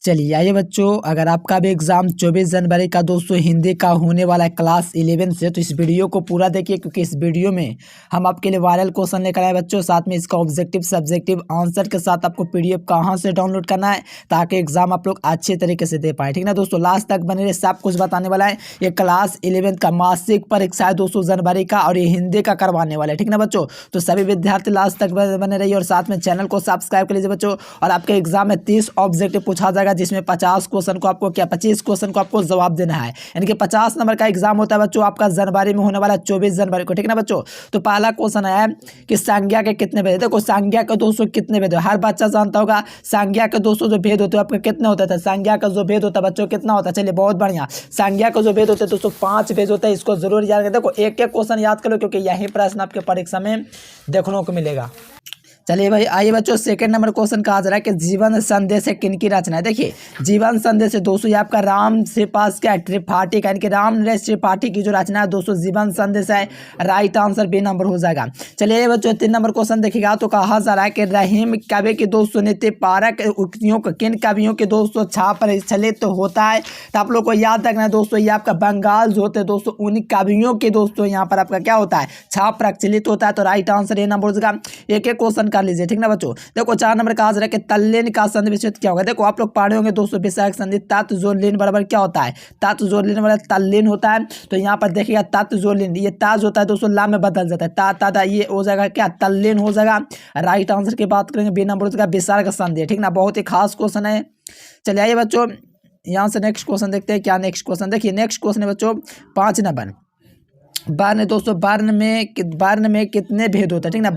चलिए आइए बच्चों, अगर आपका भी एग्ज़ाम 24 जनवरी का दोस्तों हिंदी का होने वाला है क्लास 11 से, तो इस वीडियो को पूरा देखिए, क्योंकि इस वीडियो में हम आपके लिए वायरल क्वेश्चन लेकर आए बच्चों। साथ में इसका ऑब्जेक्टिव सब्जेक्टिव आंसर के साथ आपको पीडीएफ कहाँ से डाउनलोड करना है ताकि एग्जाम आप लोग अच्छे तरीके से दे पाए, ठीक ना दोस्तों। लास्ट तक बने रहे, सब कुछ बताने वाला है। ये क्लास 11 का मासिक परीक्षा है दोस्तों जनवरी का, और ये हिंदी का करवाने वाला है, ठीक ना बच्चों। तो सभी विद्यार्थी लास्ट तक बने रहिए और साथ में चैनल को सब्सक्राइब कर लीजिए बच्चों। और आपके एग्जाम में 30 ऑब्जेक्टिव पूछा जाएगा, जिसमें 50 क्वेश्चन को आपको 25 क्वेश्चन को आपको जवाब देना है। यानी कि 50 नंबर का एग्जाम होता है बच्चों आपका जनवरी में होने वाला 24 जनवरी को, ठीक ना बच्चों। तो पहला क्वेश्चन है कि संज्ञा के कितने भेद। देखो संज्ञा के दोस्तों कितने भेद, हर बच्चा जानता होगा संज्ञा के दोस्तों जो भेद होते हैं आपके कितने होते थे। संज्ञा का जो भेद होता है बच्चों कितना होता है, चलिए बहुत बढ़िया। संज्ञा का जो भेद होते हैं दोस्तों 5 भेद होता है, इसको जरूर याद करें। देखो एक एक क्वेश्चन याद करो, क्योंकि यही प्रश्न आपके परीक्षा में देखने को मिलेगा। चलिए भाई आइए बच्चों, सेकंड नंबर क्वेश्चन कहा जा रहा है कि जीवन संदेश है किनकी रचना है। देखिए जीवन संदेश है दोस्तों ये आपका राम श्रीपास क्या त्रिपाठी का, यानी कि राम नरेश त्रिपाठी की जो रचना है दोस्तों जीवन संदेश है। राइट आंसर बी नंबर हो जाएगा। चलिए बच्चों 3 नंबर क्वेश्चन देखिएगा, तो कहा जा रहा है कि रहीम कवि के दोस्तों नीति पारक उक्तियों का किन कवियों के दोस्तों छाप प्रचलित होता है। तो आप लोग को याद रखना है दोस्तों, ये आपका बंगाल जो होते हैं दोस्तों उन कवियों के दोस्तों यहाँ पर आपका क्या होता है छाप प्रचलित होता है। तो राइट आंसर ए नंबर हो जाएगा। एक एक क्वेश्चन कर लीजिए, ठीक ना बच्चों। देखो 4 नंबर का आंसर है कि तल्लीन का संधि विच्छेद क्या होगा। देखो आप लोग पढ़े होंगे दोस्तों विषयक संधि तत् जोड़ लीन बराबर क्या होता है, तत् जोड़ लीन बराबर तल्लीन होता है। तो यहाँ पर देखिएगा तत् जोड़ लीन, ये ताज होता है दोस्तों ला में बदल जाता है, ता ता ये हो जाएगा क्या तल्लीन हो जाएगा। राइट आंसर की बात करेंगे बी नंबर हो जाएगा विसर्ग संधि, ठीक ना। बहुत ही खास क्वेश्चन है। चलिए आइए बच्चों यहाँ से नेक्स्ट क्वेश्चन देखते हैं। क्या नेक्स्ट क्वेश्चन, देखिए नेक्स्ट क्वेश्चन है बच्चों 5 नंबर। वर्ण दोस्तों वर्ण में कितने भेद होते हैं, ठीक ना।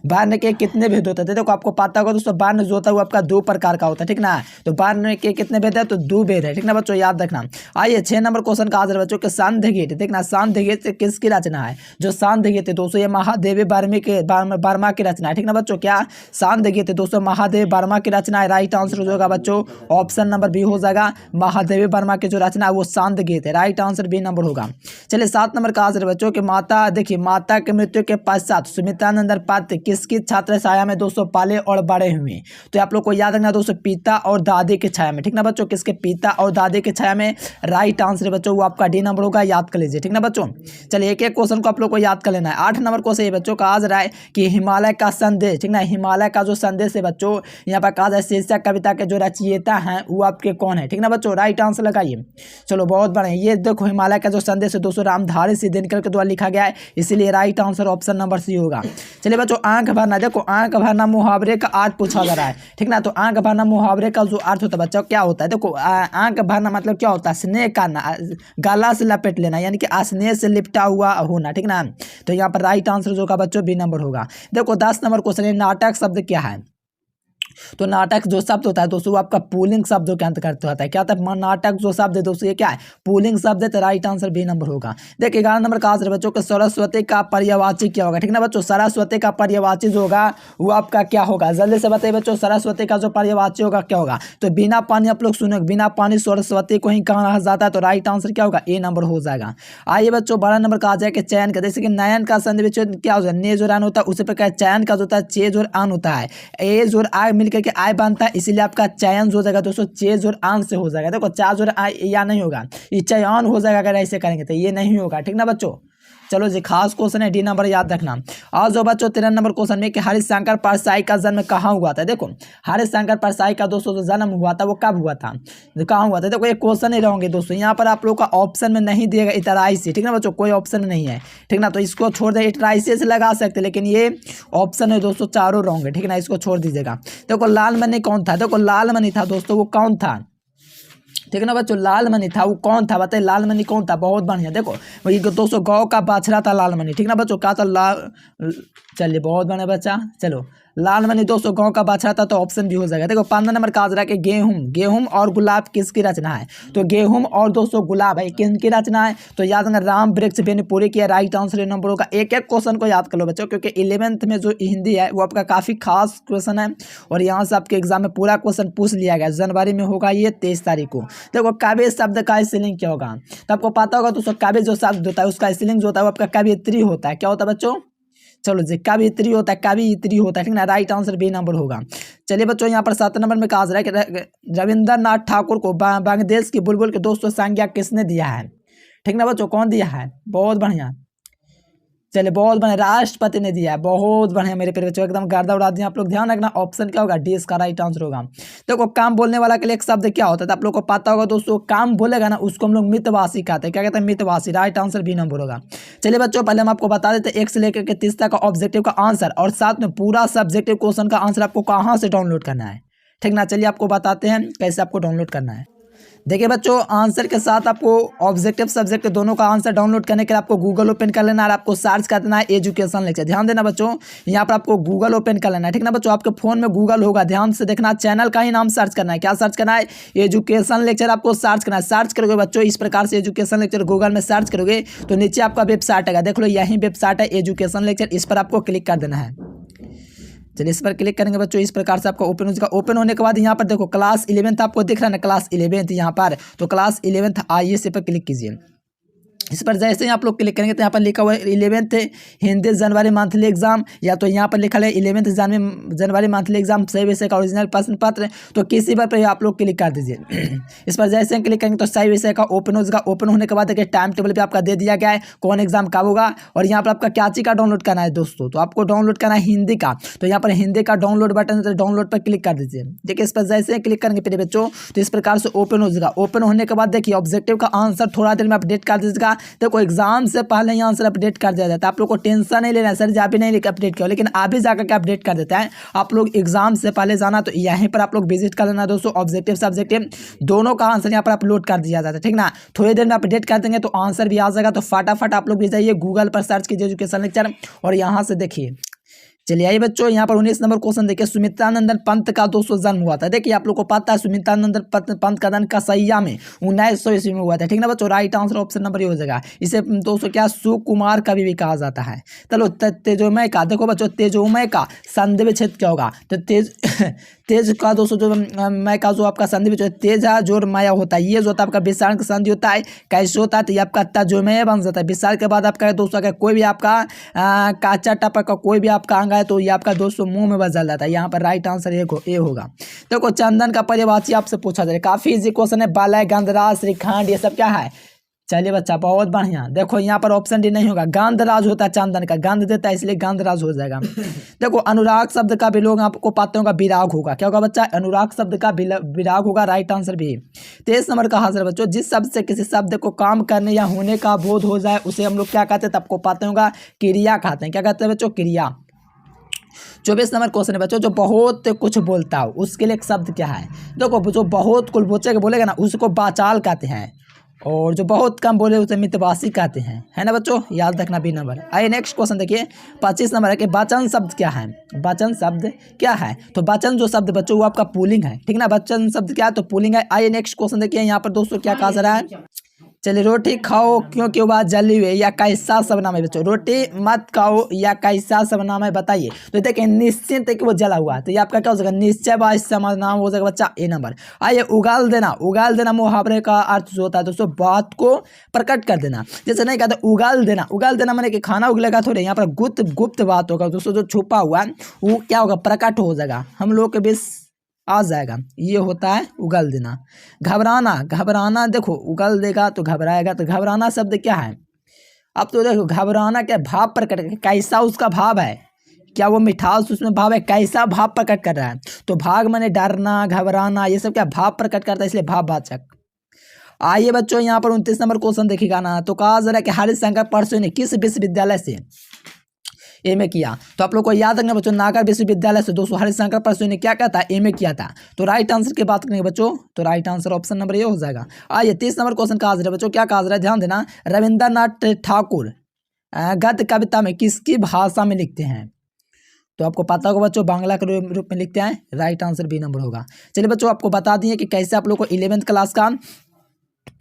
वर्ण के कितने भेद होते हैं। देखो आपको पता होगा दोस्तों वर्ण जो होता है वो आपका 2 प्रकार का होता है, ठीक ना। तो वर्ण के कितने भेद है, तो 2 भेद है, ठीक ना बच्चों, याद रखना। आइए 6 नंबर क्वेश्चन का आंसर बच्चों के सांध्य गीत, देखना सांध्य गीत किसकी रचना है। जो सांध्य गीत है दोस्तों ये महादेवी वर्मा की रचना है, ठीक ना बच्चों। क्या सांध्य गीत है दोस्तों महादेवी वर्मा की रचना है। राइट आंसर हो जाएगा बच्चों ऑप्शन नंबर बी हो जाएगा। महादेवी वर्मा की जो रचना है वो सांध्य गीत है। राइट आंसर बी नंबर होगा। चलिए 7 नंबर का आंसर बच्चों कि माता, देखिए माता के मृत्यु के पश्चात सुमित्रानंद पात्र किसकी छात्र छाया में दोस्तों पाले और बड़े हुए। तो आप लोग को याद रखना दोस्तों पिता और दादी की छाया में, ठीक ना बच्चों। किसके पिता और दादी की छाया में। राइट आंसर बच्चों वो आपका डी नंबर होगा, याद कर लीजिए, ठीक ना बच्चों। चलिए एक एक क्वेश्चन को आप लोग को याद कर लेना है। 8 नंबर क्वेश्चन ये बच्चों का आ रहा है कि हिमालय का संदेश, ठीक ना। हिमालय का जो संदेश है बच्चों यहाँ पर कहा जाए शीर्षक कविता के जो रचयिता हैं वो आपके कौन है, ठीक ना बच्चों। राइट आंसर लगाइए। चलो बहुत बढ़िया, ये देखो हिमालय का जो संदेश है दोस्तों रामधारी सिंह दिनकर के द्वारा लिखा गया है, इसीलिए right answer option number C होगा। चलिए बच्चों आंख भरना, देखो आंख भरना मुहावरे का अर्थ पूछा जा रहा है, ठीक ना। तो आंख भरना मुहावरे का जो अर्थ होता है बच्चों क्या होता है। देखो आंख भरना मतलब क्या होता है, स्नेह करना, गला से लपेट लेना, यानी कि स्नेह से लिपटा हुआ होना, ठीक ना। तो यहाँ पर राइट आंसर जो होगा बच्चों बी नंबर होगा। देखो 10 नंबर क्वेश्चन है नाटक शब्द क्या है। तो नाटक जो शब्द होता है दोस्तों वो आपका पुल्लिंग शब्दों के अंतर्गत होता है। क्या होता है नाटक जो शब्द है दोस्तों ये क्या है पुल्लिंग शब्द है। तो राइट आंसर बी नंबर होगा। देखिए 11 नंबर का आंसर बच्चों के सरस्वती का पर्यायवाची क्या होगा, ठीक ना बच्चों। सरस्वती का पर्यायवाची जो होगा वो आपका क्या होगा, जल्दी से बताइए बच्चों। सरस्वती का जो पर्यायवाची होगा क्या होगा, तो बिना पानी, आप लोग सुनो बिना पानी सरस्वती को ही कहा जाता है। तो राइट आंसर क्या होगा ए नंबर हो जाएगा। आइए बच्चों 12 नंबर का आ जाए कि चयन का, जैसे कि नयन का संधि विच्छेद क्या होता है ने जोर आन होता है, उसी प्रकार चयन का जो होता है चे जोर आन होता है। ए जोर आय मिलकर के आय बनता है, इसीलिए आपका चयन हो जाएगा दोस्तों चे जोर आन से हो जाएगा। देखो चा जोर आय या नहीं होगा, ये चयन हो जाएगा अगर ऐसे करेंगे तो ये नहीं होगा, ठीक ना बच्चों। चलो जी खास क्वेश्चन है डी नंबर याद रखना। और जो बच्चों 13 नंबर क्वेश्चन में कि हरिशंकर परसाई का जन्म कहाँ हुआ था। देखो हरिशंकर परसाई का दोस्तों जो जन्म हुआ था वो कब हुआ था, कहाँ हुआ था। देखो ये क्वेश्चन ही रहेंगे दोस्तों, यहाँ पर आप लोग का ऑप्शन में नहीं दिएगा इतराई, ठीक ना बच्चों, कोई ऑप्शन नहीं है, ठीक ना। तो इसको छोड़ दे, इतराई से लगा सकते लेकिन ये ऑप्शन है दोस्तों चारों रॉन्ग है, ठीक ना, इसको छोड़ दीजिएगा। देखो लालमणि कौन था, देखो लालमणि था दोस्तों वो कौन था, ठीक है ना बच्चों। लालमणि था वो कौन था, बताइए लालमणि कौन था। बहुत बढ़िया, देखो वही दोस्तों गौ का बाछड़ा था लालमणि, ठीक ना बच्चों। क्या था लाल, चलिए बहुत बढ़िया बच्चा। चलो लालमणि दोस्तों गांव का बादशाह था, तो ऑप्शन भी हो जाएगा। देखो 15 नंबर का आंसर है कि गेहूं और गुलाब किसकी रचना है। तो गेहूं और दोस्तों गुलाब है किनकी रचना है, तो याद रखना राम वृक्ष बेनीपुरी की। राइट आंसर नंबर होगा। एक एक क्वेश्चन को याद कर लो बच्चों, क्योंकि 11th में जो हिंदी है वो आपका काफी खास क्वेश्चन है और यहाँ से आपके एग्जाम में पूरा क्वेश्चन पूछ लिया गया। जनवरी में होगा ये 23 तारीख को। देखो काव्य शब्द का स्पेलिंग क्या होगा, तो आपको पता होगा दोस्तों काव्य जो शब्द होता है उसका स्पेलिंग जो होता है वो आपका कवियत्री होता है। क्या होता है बच्चों, चलो जी, कभी इतरी होता है, कभी इतरी होता है, ठीक ना। राइट आंसर बी नंबर होगा। चलिए बच्चों, यहाँ पर 7 नंबर में कहा जा रहा है कि रविंद्रनाथ ठाकुर को बांग्लादेश की बुलबुल के दोस्तों संज्ञा किसने दिया है, ठीक ना बच्चों, कौन दिया है, बहुत बढ़िया। चलिए बहुत बढ़िया, राष्ट्रपति ने दिया है, बहुत बढ़िया मेरे प्यारे बच्चों, एकदम गर्दा उड़ा दिया आप लोग। ध्यान रखना, ऑप्शन क्या होगा, डी इसका राइट आंसर होगा। देखो काम बोलने वाला के लिए एक शब्द क्या होता है, आप लोग को पता होगा दोस्तों, काम बोलेगा ना उसको हम लोग मितवासी कहते हैं, क्या कहते हैं, मितवासी। राइट आंसर बी नंबर होगा। चलिए बच्चों, पहले हम आपको बता देते हैं 1 से लेकर के 30 तक का ऑब्जेक्टिव का आंसर, और साथ में पूरा सब्जेक्टिव क्वेश्चन का आंसर आपको कहाँ से डाउनलोड करना है, ठीक ना। चलिए आपको बताते हैं कैसे आपको डाउनलोड करना है। देखिए बच्चों, आंसर के साथ आपको ऑब्जेक्टिव सब्जेक्ट दोनों का आंसर डाउनलोड करने के लिए आपको गूगल ओपन कर लेना है, और आपको सर्च कर देना है एजुकेशन लेक्चर। ध्यान देना बच्चों, यहाँ पर आपको गूगल ओपन कर लेना है, ठीक ना बच्चों। आपके फोन में गूगल होगा, ध्यान से देखना, चैनल का ही नाम सर्च करना है। क्या सर्च करना है, एजुकेशन लेक्चर आपको सर्च करना है। सर्च करोगे बच्चों इस प्रकार से एजुकेशन लेक्चर गूगल में सर्च करोगे तो नीचे आपका वेबसाइट आएगा, देख लो यही वेबसाइट है एजुकेशन लेक्चर, इस पर आपको क्लिक कर देना है। चलिए इस पर क्लिक करेंगे बच्चों, इस प्रकार से आपका ओपन हो जाएगा। ओपन होने के बाद यहाँ पर देखो क्लास 11th आपको दिख रहा है ना, क्लास 11th यहाँ पर, तो क्लास 11th आइए से पर क्लिक कीजिए। इस पर जैसे ही आप लोग क्लिक करेंगे तो यहाँ पर लिखा हुआ है 11th हिंदी जनवरी मंथली एग्जाम, या तो यहाँ पर लिखा है 11th जनवरी मंथली एग्जाम सही विषय का ओरिजिनल प्रश्न पत्र, तो किसी पर आप लोग क्लिक कर दीजिए। इस पर जैसे ही क्लिक करेंगे तो सही विषय का ओपन हो जाएगा। ओपन होने के बाद देखिए टाइम टेबल पे आपका दे दिया गया है कौन एग्जाम कब होगा, और यहाँ पर आपका क्या चीज का डाउनलोड करना है दोस्तों, तो आपको डाउनलोड करना है हिंदी का, तो यहाँ पर हिंदी का डाउनलोड बटन है, तो डाउनलोड पर क्लिक कर दीजिए। देखिए इस पर जैसे ही क्लिक करेंगे प्रिय बच्चों तो इस प्रकार से ओपन हो जाएगा। ओपन होने के बाद देखिए ऑब्जेक्टिव का आंसर थोड़ा देर में अपडेट कर दीजिएगा। देखो एग्जाम से पहले ही आंसर अपडेट कर दिया जाता है, आप लोग को टेंशन नहीं लेना सर, जहाँ भी नहीं लेकर अपडेट किया, लेकिन अभी जाकर के अपडेट कर देता है। आप लोग एग्जाम से पहले जाना तो यहीं पर आप लोग विजिट कर लेना दोस्तों, ऑब्जेक्टिव सब्जेक्टिव दोनों का आंसर यहाँ पर अपलोड कर दिया जाता है, ठीक ना। थोड़ी देर में अपडेट कर देंगे तो आंसर भी आ जाएगा, तो फटाफट आप लोग भी जाइए गूगल पर सर्च कीजिए एजुकेशन लेक्चर और यहाँ से देखिए। चलिए आइए बच्चों, यहाँ पर 19 नंबर क्वेश्चन देखिए, सुमित्रानंदन पंत का दोस्तों जन्म हुआ था। देखिए आप लोग को पता है सुमित्रानंदन पंत का जन्म कसैया में 1900 ईस्वी में हुआ था, ठीक ना बच्चों। राइट आंसर ऑप्शन नंबर ये हो जाएगा। इसे दोस्तों क्या सुकुमार कवि भी कहा जाता है। चलो तेजोमय का, देखो बच्चों तेजोमय का संधि विच्छेद क्या होगा, तो तेज का दोस्तों जो मय का जो आपका संधि विच्छेद तेज है जोर माया होता है, ये जो होता है आपका विसर्ण का संधि होता है, कैसे होता है तो ये आपका तजोमय बन जाता है। विसर्ण के बाद आपका दोस्तों अगर कोई भी आपका काचा टपक का कोई भी आपका अंग है तो ये आपका दोस्तों मुंह में बदल जाता है। यहाँ पर राइट आंसर ए होगा। देखो चंदन का पर्यायवाची आपसे पूछा जाए, काफी इजी क्वेश्चन है। बालय, गंधराज, श्रीखंड, ये सब क्या है। चलिए बच्चा बहुत बढ़िया। देखो यहाँ पर ऑप्शन डी नहीं होगा, गंधराज होता है, चंदन का गंध देता है इसलिए गंधराज हो जाएगा। देखो अनुराग शब्द का भी लोग आपको पाते होगा विराग होगा, क्या होगा बच्चा, अनुराग शब्द का विराग होगा। राइट आंसर भी। 23 नंबर का हाजिर बच्चों, जिस शब्द से किसी शब्द को काम करने या होने का बोध हो जाए उसे हम लोग क्या कहते हैं, आपको पाते होगा क्रिया कहते हैं। क्या कहते हैं बच्चों, क्रिया। 24 नंबर क्वेश्चन है बच्चों, जो बहुत कुछ बोलता हो उसके लिए एक शब्द क्या है। देखो जो बहुत कुछ बोलेगा ना उसको बाचाल कहते हैं, और जो बहुत कम बोले उसे मितवासी कहते हैं, है ना बच्चों, याद रखना बी नंबर। आइए नेक्स्ट क्वेश्चन देखिए, 25 नंबर है कि वचन शब्द क्या है। वचन शब्द क्या है, तो वचन जो शब्द बच्चों वो आपका पुल्लिंग है, ठीक ना। वचन शब्द क्या है, तो पुल्लिंग है। आइए नेक्स्ट क्वेश्चन देखिए, यहाँ पर दोस्तों क्या कहा जा रहा है। चलिए रोटी खाओ क्योंकि वह जली हुई, या कैसा सर्वनाम है बच्चों, रोटी मत खाओ या कैसा सर्वनाम है बताइए। तो देखिए निश्चित है कि वो जला हुआ है, तो ये आपका क्या हो जाएगा, निश्चय व सर्वनाम हो जाएगा बच्चा ए नंबर। आइए उगाल देना, उगाल देना मुहावरे का अर्थ जो होता है दोस्तों बात को प्रकट कर देना। जैसे नहीं कहते उगाल देना, उगाल देना मैंने कि खाना उगलेगा थोड़े, यहाँ पर गुप्त बात होगा दोस्तों, जो छुपा हुआ है वो क्या होगा, प्रकट हो जाएगा, हम लोग के बीच आ जाएगा, ये होता है उगल देना। घबराना, घबराना देखो उगल देगा तो घबराएगा, तो घबराना शब्द क्या है। अब तो देखो घबराना क्या भाव प्रकट, कैसा उसका भाव है, क्या वो मिठास उसमें भाव है, कैसा भाव प्रकट कर रहा है। तो भाग माने डरना, घबराना, ये सब क्या भाव प्रकट करता है, इसलिए भाववाचक। आइए बच्चों यहाँ पर 29 नंबर क्वेश्चन देखिएगा ना, तो कहा जा रहा है कि हरिशंकर परसों ने किस विश्वविद्यालय से एमए किया। तो आप लोग को याद रखना बच्चों, नागर विश्वविद्यालय से दोस्तों हरिशंकर परसों ने क्या कहता है, एमए किया था। तो राइट आंसर की बात करेंगे बच्चों, तो राइट आंसर ऑप्शन नंबर ये हो जाएगा। आइए 30 नंबर क्वेश्चन कहा जा रहा है बच्चों, क्या कहा जा रहा है, ध्यान देना। रविंद्रनाथ ठाकुर गद्य कविता में किसकी भाषा में लिखते हैं। तो आपको पता होगा बच्चों बांग्ला के रूप में लिखते हैं। राइट आंसर बी नंबर होगा। चलिए बच्चों आपको बता दिए कि कैसे आप लोग को 11th क्लास का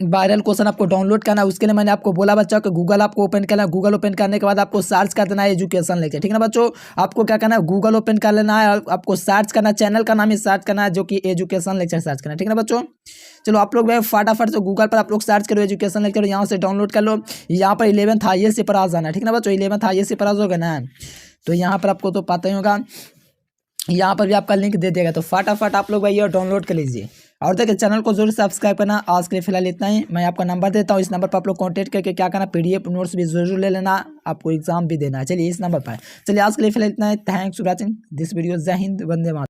वायरल क्वेश्चन आपको डाउनलोड करना है। उसके लिए मैंने आपको बोला बच्चों कि गूगल आपको ओपन करना है। गूगल ओपन करने के बाद आपको सर्च कर देना है एजुकेशन लेक्चर, ठीक है ना बच्चों। आपको क्या करना है, गूगल ओपन कर लेना है, आपको सर्च करना है, चैनल का नाम ही सर्च करना है जो कि एजुकेशन लेक्चर सर्च करना है, ठीक है ना बच्चों। चलो आप लोग फटाफट से गूगल पर आप लोग सर्च करो एजुकेशन लेक्चर, यहाँ से डाउनलोड कर लो। यहाँ पर 11th IAS से पर आ जाना है, ठीक है ना बच्चों। 11th IAS से पर आ जाओगे ना, तो यहाँ पर आपको तो पता ही होगा, यहाँ पर भी आपका लिंक दे देगा। तो फटाफट आप लोग भाई डाउनलोड कर लीजिए। और देखिए चैनल को जरूर सब्सक्राइब करना। आज के लिए फिलहाल इतना ही। मैं आपका नंबर देता हूँ, इस नंबर पर आप लोग कॉन्टैक्ट करके क्या करना, PDF नोट्स भी जरूर ले लेना, आपको एग्जाम भी देना है। चलिए इस नंबर पर। चलिए आज के लिए फिलहाल इतना ही। Thanks for watching this video. जय हिंद, वंदे मातरम।